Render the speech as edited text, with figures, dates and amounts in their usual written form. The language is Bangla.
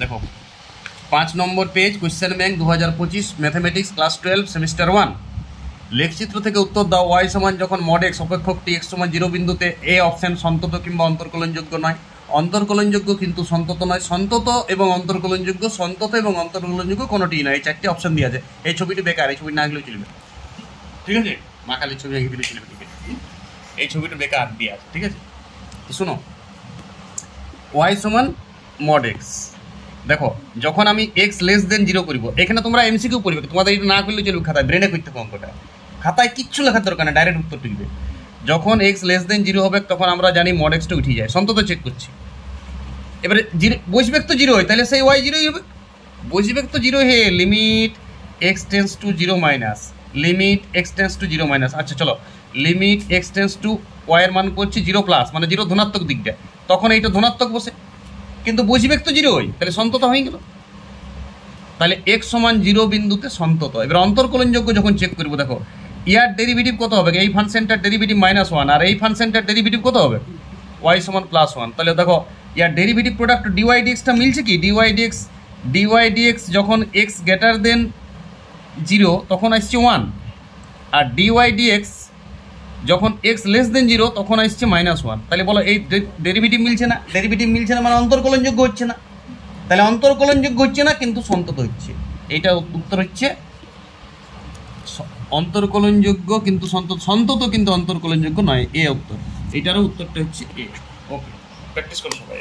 দেখো 5 নম্বর page, question bank 2025 mathematics class 12 semester 1। লেখচিত্র থেকে উত্তর দাও। ওয়াই সমান যখন মড এক্স অপেক্ষক টি এক্স সমান 0 বিন্দুতে এ অপশন সন্তত কিংবা অন্তর্কলনযোগ্য নয়। অন্তর্কলনযোগ্য কিন্তু সন্তত নয়। সন্তত এবং অন্তর্কলনযোগ্য, সন্তত এবং অন্তর্কলনযোগ্য কোনোটিই নয়। এই 4টি অপশন দিয়ে আছে। এই ছবিটি বেকার, এই ছবি না গেলেও চলবে, ঠিক আছে? মা কালীর ছবি এঁকে দিলে চলবে, ঠিক আছে? এই ছবিটা বেকার দিয়ে আছে, ঠিক আছে? তো শোনো, ওয়াই সমান মড এক্স। দেখো যখন আমি এক্স লেস দেন 0 করবো, এখানে তোমরা এমসিকিউ পড়বে, তোমাদের এটা না করলে চলবে, খাতায় ব্রেনে করতে হবে অঙ্কটা, খাতায় কিচ্ছু লেখার দরকার না, ডাইরেক্ট উত্তর লিখবে। যখন এক্স লেস দেন 0 হবে তখন আমরা জানি মড এক্সটা উঠে যায়, সন্তত চেক করছি। এবারে বসবেগ তো 0 হয়, তাহলে সেই ওয়াই 0ই হবে। বসবেগ তো 0 হে, limit x tends to 0 minus, limit x tends to 0 minus. আচ্ছা চলো, limit x tends to y এর মান করছি 0 প্লাস, মানে 0 ধনাত্মক দিকটা, তখন এইটা ধনাত্মক বসে, কিন্তু বসবেগ তো 0 হয়, তাহলে সন্তত হয়ে গেল। তাহলে এক্স সমান 0 বিন্দুতে সন্তত। এবার অন্তর্কলনযোগ্য যখন চেক করবো, দেখো ইয়ার ডেরিভেটিভ কত হবে? এই ফাংশনটার ডেরিভেটিভ -1 আর এই ফাংশনটার ডেরিভেটিভ কত হবে? ওয়াই সমান +1। তাহলে দেখো ইয়ার ডেরিভেটিভ প্রোডাক্ট ডিওয়াই ডিএক্সটা মিলছে কি? ডিওয়াই ডিএক্স যখন এক্স গ্রেটার দেন 0 তখন আসছে 1, আর ডিওয়াই ডিএক্স যখন এক্স লেস দেন 0 তখন আসছে -1। তাহলে বলো এই ডেরিভেটিভ মিলছে না? ডেরিভেটিভ মিলছে না মানে অন্তর্কলনযোগ্য হচ্ছে না। তাহলে অন্তর্কলনযোগ্য হচ্ছে না কিন্তু সন্তত হচ্ছে। এইটা উত্তর হচ্ছে অন্তর্কলনযোগ্য কিন্তু সন্তত কিন্তু অন্তর্কলনযোগ্য নয়, এ উত্তর। এইটারও উত্তরটা হচ্ছে এ। ওকে, প্র্যাকটিস করো সবাই।